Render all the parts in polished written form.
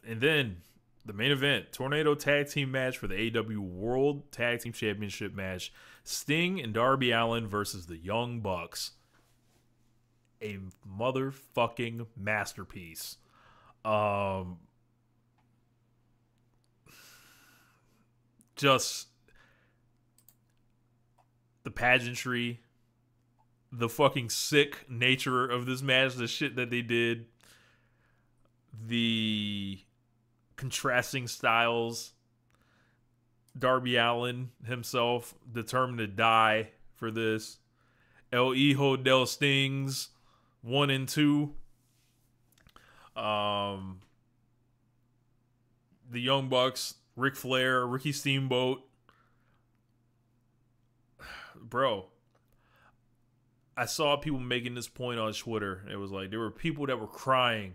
And then the main event, Tornado Tag Team match for the AEW World Tag Team Championship match. Sting and Darby Allin versus the Young Bucks. A motherfucking masterpiece. Just the pageantry, the fucking sick nature of this match, the shit that they did, the contrasting styles. Darby Allin himself determined to die for this. El Hijo del Stings 1 and 2. The Young Bucks, Ric Flair, Ricky Steamboat. Bro, I saw people making this point on Twitter. It was like there were people that were crying,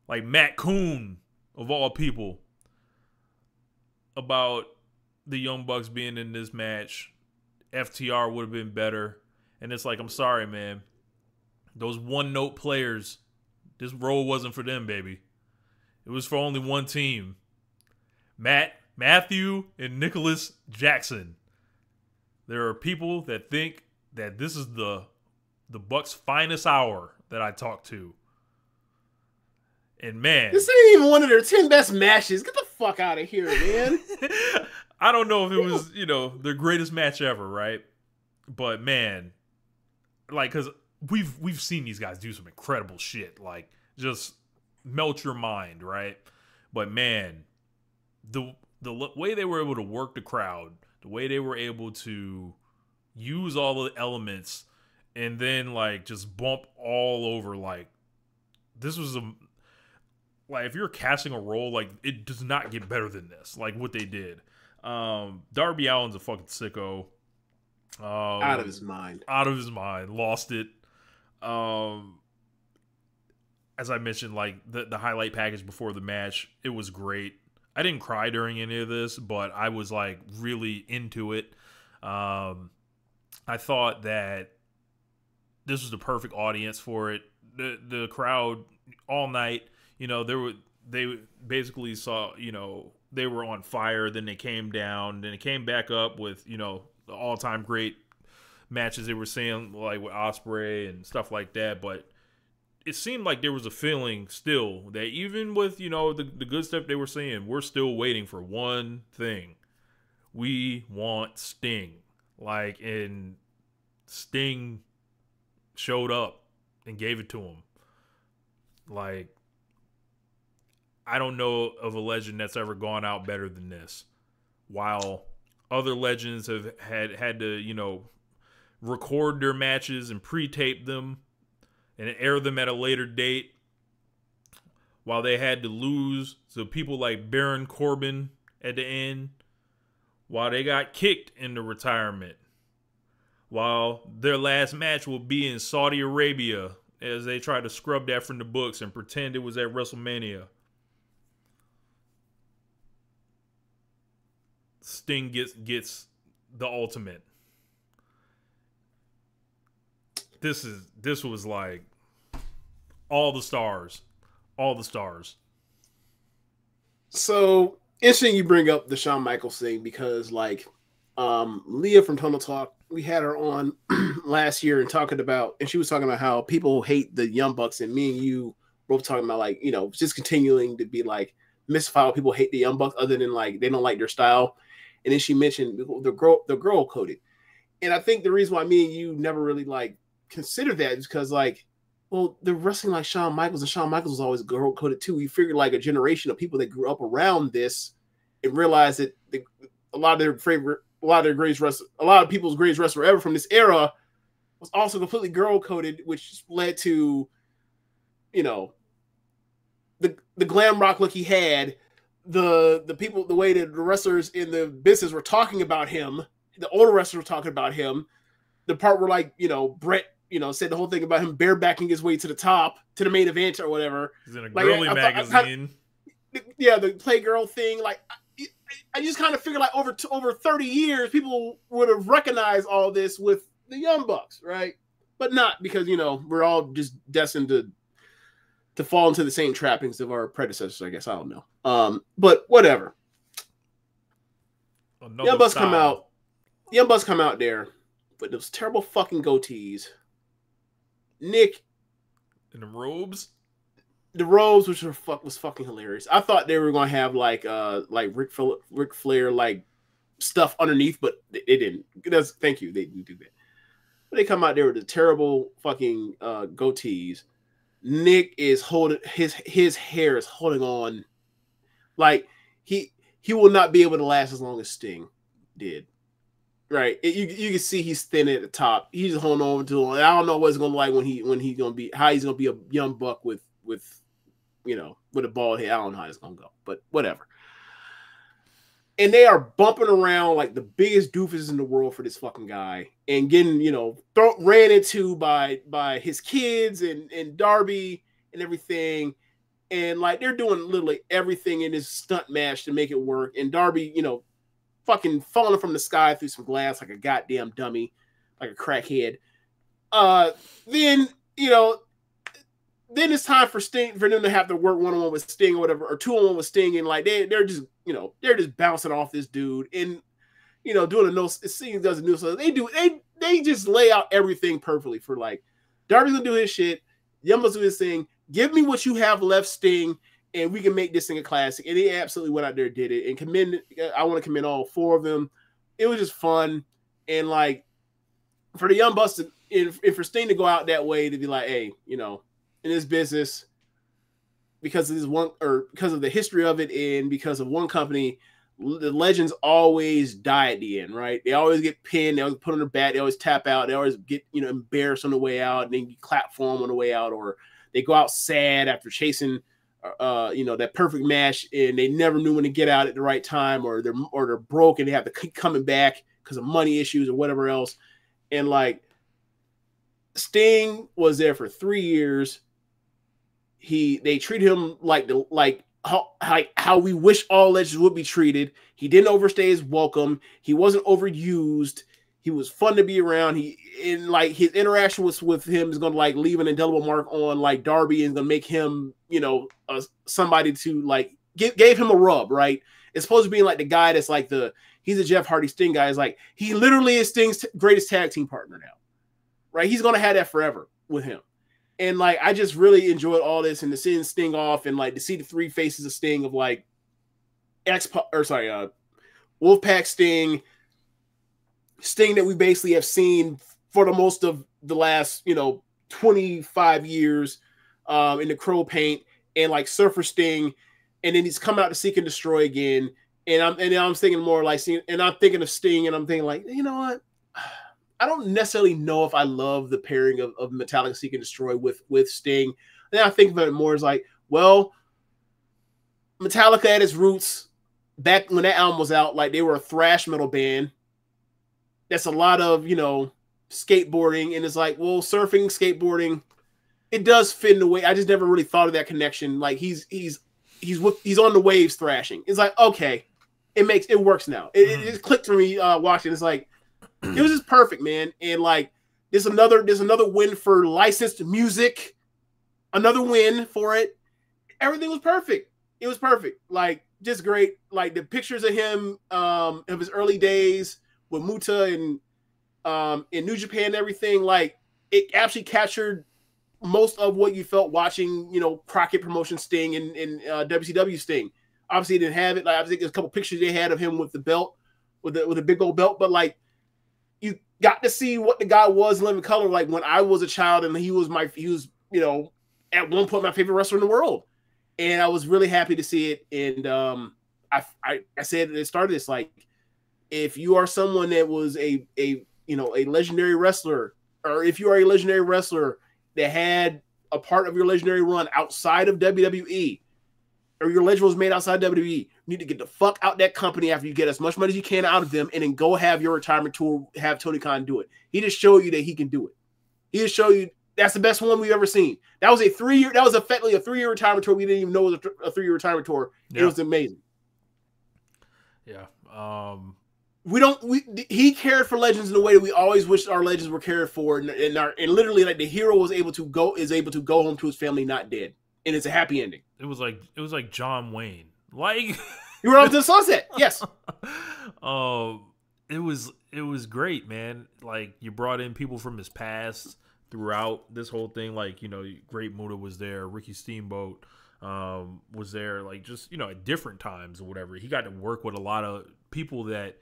like Matt Coon of all people, about the Young Bucks being in this match. FTR would have been better. And it's like, I'm sorry, man. Those one-note players, this role wasn't for them, baby. It was for only one team. Matthew and Nicholas Jackson. There are people that think that this is the Bucks' finest hour that I talk to. And man, this ain't even one of their 10 best matches. Get the fuck out of here, man. I don't know if it was, their greatest match ever, right? But man, like, cause we've seen these guys do some incredible shit, like just melt your mind, right? But man, the way they were able to work the crowd, the way they were able to use all the elements, and then like just bump all over, like this was like if you're casting a role, like it does not get better than this. Like what they did. Darby Allin's a fucking sicko. Out of his mind. Out of his mind. Lost it. As I mentioned, like the highlight package before the match, it was great. I didn't cry during any of this, but I was like really into it. I thought that this was the perfect audience for it. The crowd all night, they basically saw, they were on fire, then they came down, then it came back up with, the all-time great matches they were seeing, like with Ospreay and stuff like that. But it seemed like there was a feeling still that even with, the good stuff they were saying, we're still waiting for one thing. We want Sting. Like, and Sting showed up and gave it to him. Like, I don't know of a legend that's ever gone out better than this. While other legends have had to, record their matches and pre-tape them and air them at a later date, while they had to lose to people like Baron Corbin at the end, while they got kicked into retirement, while their last match will be in Saudi Arabia as they try to scrub that from the books and pretend it was at WrestleMania. Sting gets the ultimate. This was like all the stars. So interesting you bring up the Shawn Michaels thing, because like Leah from Total Talk, we had her on last year and she was talking about how people hate the Young Bucks, and me and you both talking about like, just continuing to be like mystified how people hate the Young Bucks other than like they don't like their style. And then she mentioned the girl coded. And I think the reason why me and you never really like consider that is because like, well, they're wrestling like Shawn Michaels, and Shawn Michaels was always girl coded too. You figure like a generation of people that grew up around this and realized that a lot of people's greatest wrestler ever from this era was also completely girl coded, which led to, the glam rock look he had, the people, the way that the wrestlers in the business were talking about him, the older wrestlers were talking about him, the part where like, Brett, said the whole thing about him barebacking his way to the top, to the main event or whatever. He's in a girly magazine. The Playgirl thing. Like, I just kind of figured like over 30 years, people would have recognized all this with the Young Bucks, right? But not because, we're all just destined to to fall into the same trappings of our predecessors. I guess I don't know. But whatever. Young Bucks come out. Young Bucks come out there with those terrible fucking goatees. Nick in the robes. The robes, which was fucking hilarious. I thought they were gonna have like Ric Flair like stuff underneath, but they didn't. Thank you, they didn't do that. But they come out there with the terrible fucking goatees. Nick is holding his hair is holding on, like he will not be able to last as long as Sting did. Right, you can see he's thin at the top. He's holding on to it. I don't know what it's gonna be like when he's gonna be how he's gonna be a young buck with a bald head. I don't know how it's gonna go, but whatever. And they are bumping around like the biggest doofuses in the world for this fucking guy, and getting ran into by his kids and Darby and everything, and like they're doing literally everything in this stunt match to make it work. And Darby, fucking falling from the sky through some glass like a goddamn dummy, like a crackhead. Then it's time for them to have to work one-on-one with Sting or whatever, or two-on-one with Sting, and like they're just bouncing off this dude and doing a no. Sting does a new, so they just lay out everything perfectly for like Darby's gonna do his shit, Young Bucks do his thing. Give me what you have left, Sting, and we can make this thing a classic. And he absolutely went out there and did it. And I want to commend all four of them. It was just fun, and like for the Young Bucks and for Sting to go out that way to be like, hey, in this business, because of the history of it and because of one company, the legends always die at the end, right? They always get pinned, they always put on their back, they always tap out, they always get embarrassed on the way out, and then you clap for them on the way out, or they go out sad after chasing that perfect match, and they never knew when to get out at the right time, or they're broke and they have to keep coming back because of money issues or whatever else. And like Sting was there for 3 years. They treated him like how we wish all legends would be treated. He didn't overstay his welcome. He wasn't overused. He was fun to be around. His interaction with him is gonna like leave an indelible mark on like Darby, and gonna make him somebody to like gave him a rub, right? It's supposed to be like the guy that's like he's a Jeff Hardy Sting guy. Is like he literally is Sting's greatest tag team partner now, right? He's gonna have that forever with him. And like I just really enjoyed all this, and to see Sting off, and like to see the three faces of Sting of like Wolfpack Sting that we basically have seen for the most of the last 25 years in the Crow paint, and like Surfer Sting, and then he's come out to Seek and Destroy again, and I'm thinking more like I'm thinking of Sting, and I'm thinking like, you know what? I don't necessarily know if I love the pairing of Metallica Seek and Destroy with Sting. And then I think about it more as like, well, Metallica at its roots, back when that album was out, like they were a thrash metal band. That's a lot of, skateboarding. And it's like, well, surfing, skateboarding, it does fit in the way. I just never really thought of that connection. Like he's on the waves thrashing. It's like, okay, it works now. It clicked for me watching. It's like, it was just perfect, man. And like there's another win for licensed music. Another win for it. Everything was perfect. It was perfect. Like just great. Like the pictures of him of his early days with Muta and in New Japan and everything, like it actually captured most of what you felt watching, Crockett Promotion Sting and WCW Sting. Obviously, he didn't have it. Like I think there's a couple pictures they had of him with the belt, with a big old belt, but like you got to see what the guy was in living color, like when I was a child, and he was at one point my favorite wrestler in the world, and I was really happy to see it. And I said at the start of this, like if you are someone that was a legendary wrestler, or if you are a legendary wrestler that had a part of your legendary run outside of WWE, or your legend was made outside WWE, you need to get the fuck out that company after you get as much money as you can out of them, and then go have your retirement tour, have Tony Khan do it. He just showed you that he can do it. He just showed you that's the best one we've ever seen. That was effectively a 3-year retirement tour. We didn't even know it was a 3-year retirement tour. Yeah. It was amazing. Yeah. He cared for legends in the way that we always wished our legends were cared for, and literally like the hero is able to go home to his family not dead. and it's a happy ending. It was like John Wayne. Like You were off to the sunset. Yes. It was great, man. Like you brought in people from his past throughout this whole thing. Like, Great Muta was there, Ricky Steamboat was there, like just, at different times or whatever. He got to work with a lot of people that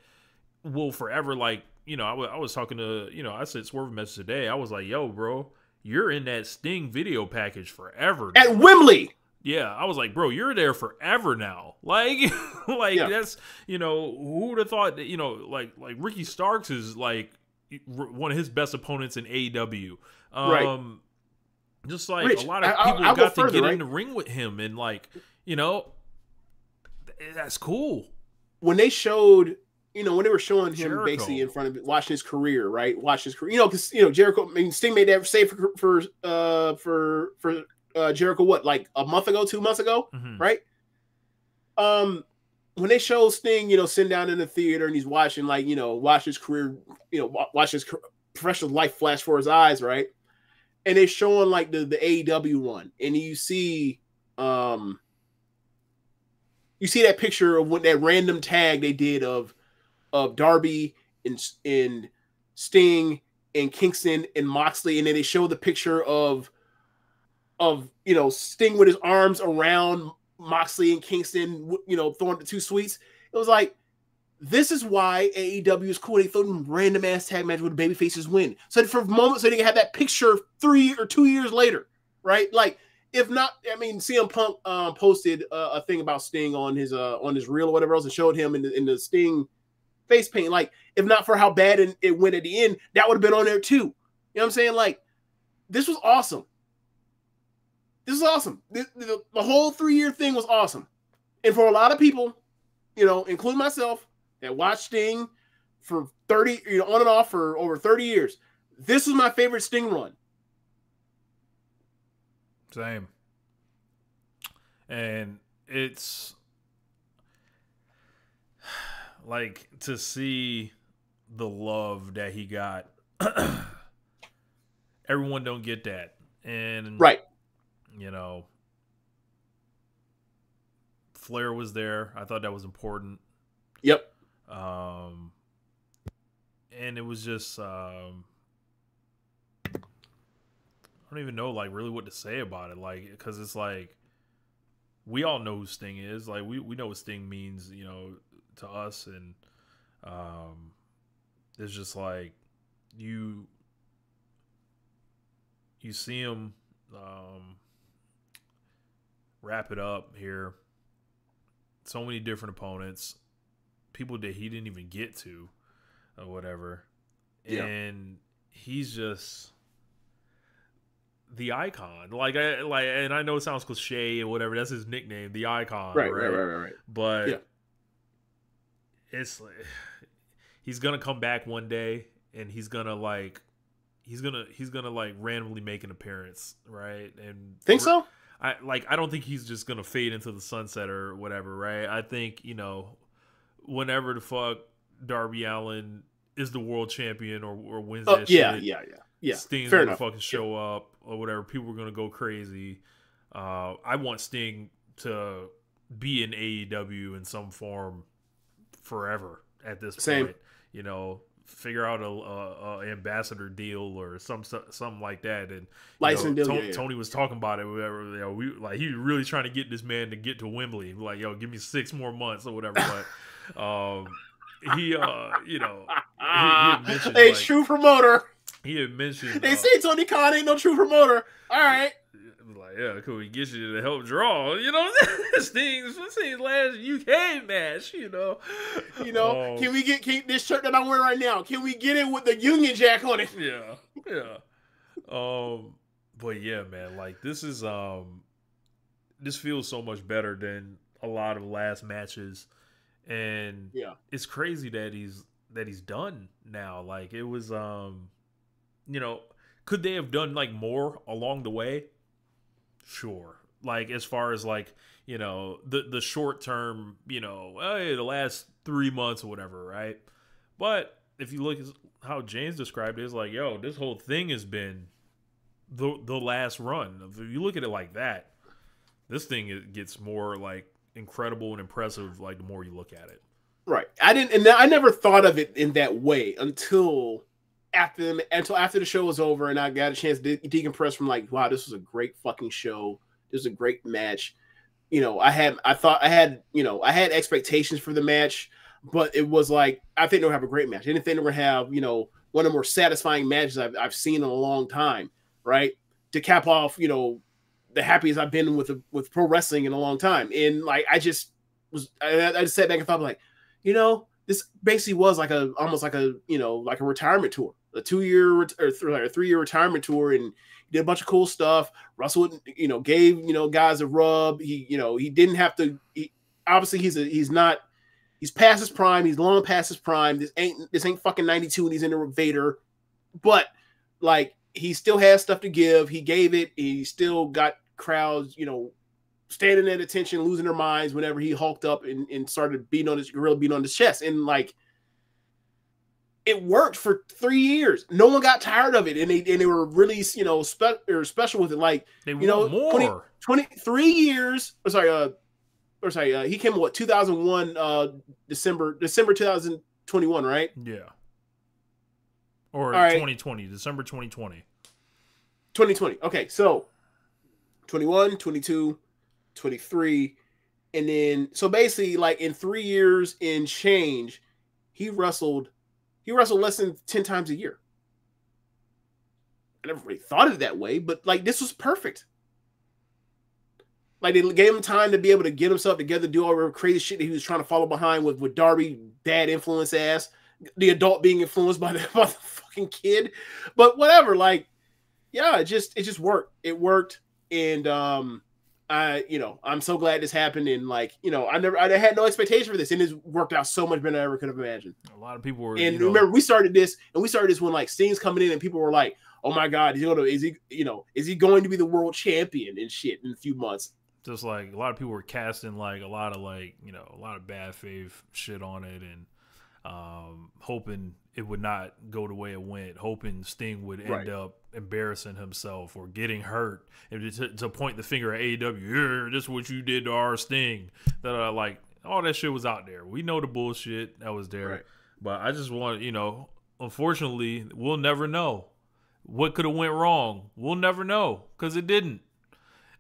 will forever, like, I was talking to, I said Swerve message today. I was like, yo, bro, you're in that Sting video package forever now. At Wembley. Yeah, I was like, bro, you're there forever now. Like, that's, who would have thought that, like Ricky Starks is like one of his best opponents in AEW. Right. Just like Rich, a lot of people I'll got go further, to get right? in the ring with him, and like, that's cool. When they showed, when they were showing him Jericho. basically in front of watching his career, right? Watch his career, because Jericho. I mean, Sting made that save for Jericho. What, like a month ago, 2 months ago, right? When they show Sting, sitting down in the theater and he's watching, like, watch his career, watch his professional life flash for his eyes, right? And they're showing like the AEW run, and you see that picture of what that random tag they did of Darby and Sting and Kingston and Moxley, and then they show the picture of Sting with his arms around Moxley and Kingston, throwing the two sweets. It was like, this is why AEW is cool. They throw them random ass tag match where the baby faces win. So for moments, so they can have that picture 3 or 2 years later, right? Like, if not, I mean, CM Punk posted a thing about Sting on his reel or whatever else, and showed him in the Sting face paint. Like, if not for how bad it went at the end, that would have been on there too. You know what I'm saying? Like, this was awesome. This is awesome. The whole 3-year thing was awesome. And for a lot of people, including myself, that watched Sting for 30, on and off for over 30 years, this is my favorite Sting run. Same. And it's like, to see the love that he got. Everyone don't get that. And right. Flair was there. I thought that was important. Yep. And it was just, I don't even know, like, really what to say about it. Like, because it's like, we all know who Sting is. Like, we know what Sting means, to us. And it's just like, you see him wrap it up here. So many different opponents, people that he didn't even get to or whatever. Yeah. And he's just the icon. Like, and I know it sounds cliche or whatever. That's his nickname, the icon. Right. But yeah. It's like, he's gonna come back one day, and he's gonna randomly make an appearance, right? And think so? I don't think he's just gonna fade into the sunset or whatever, right? I think, whenever the fuck Darby Allin is the world champion or wins that shit, yeah. Sting's Fair gonna enough. fucking show up or whatever. People are gonna go crazy. I want Sting to be in AEW in some form forever at this point. Figure out a ambassador deal or something like that. And license deal. Tony was talking about it. Whatever. He was really trying to get this man to get to Wembley. Like, give me 6 more months or whatever. But he had mentioned, a true promoter. He had mentioned they say Tony Khan ain't no true promoter. All right. Like, yeah, could we get you to help draw? Sting's last UK match. Can we get this shirt that I'm wearing right now? Can we get it with the Union Jack on it? Yeah. But yeah, man, like, this is this feels so much better than a lot of last matches, and it's crazy that he's done now. Like, it was could they have done like more along the way? Sure. Like, as far as like, the short term, the last 3 months or whatever, right? But if you look at how James described it, it's like, this whole thing has been the last run. If you look at it like that, This thing it gets more like incredible and impressive like the more you look at it. Right. I never thought of it in that way until after the show was over and I got a chance to decompress from like, wow, this was a great fucking show. This was a great match. I had expectations for the match, but it was like, I think they're gonna have a great match. I didn't think they're gonna have, one of the more satisfying matches I've seen in a long time, right? To cap off, the happiest I've been with pro wrestling in a long time. And like, I just sat back and thought like, this basically was like almost like a retirement tour, a 2-year or 3-year retirement tour, and did a bunch of cool stuff. Russell, gave guys a rub. He didn't have to. Obviously, he's past his prime. He's long past his prime. This ain't fucking 92, and he's in the Vader. But like, he still has stuff to give. He gave it. He still got crowds, standing at attention, losing their minds whenever he hulked up and started beating on his chest. And like, it worked for 3 years. No one got tired of it. And they were really, special with it. Like, they want more. 23 years. He came in 2001, December 2021, right? Yeah. Or 2020, December 2020. 2020. Okay. So 21, 22, 23, and then so basically like in 3 years in change, he wrestled less than 10 times a year. I never really thought of it that way, but like, this was perfect. Like, they gave him time to be able to get himself together, do all the crazy shit that he was trying to follow behind with Darby, bad influence ass, the adult being influenced by the fucking kid. But whatever, like, yeah, it just worked. It worked. And I'm so glad this happened. And like, I had no expectation for this, and it's worked out so much better than I ever could have imagined. A lot of people were, and remember, we started this when like Sting's coming in, and people were like, "Oh my God, is he going to be the world champion and shit in a few months?" Just like a lot of people were casting like a lot of bad faith shit on it, and hoping it would not go the way it went, hoping Sting would end up embarrassing himself or getting hurt, and to point the finger at AEW, this is what you did to our Sting. That like, all that shit was out there. We know the bullshit that was there, but I just want, unfortunately, we'll never know what could have went wrong. We'll never know because it didn't.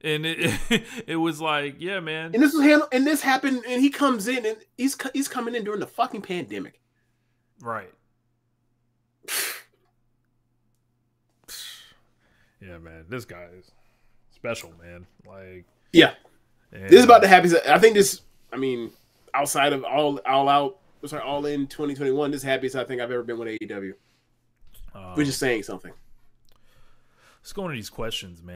And it was like, yeah, man. And this happened, and he comes in, and he's coming in during the fucking pandemic. Right. Yeah, man. This guy is special, man. Like, yeah. This is about the happiest. I think this. I mean, outside of All In 2021, this is the happiest I think I've ever been with AEW. Which is saying something. Let's go into these questions, man.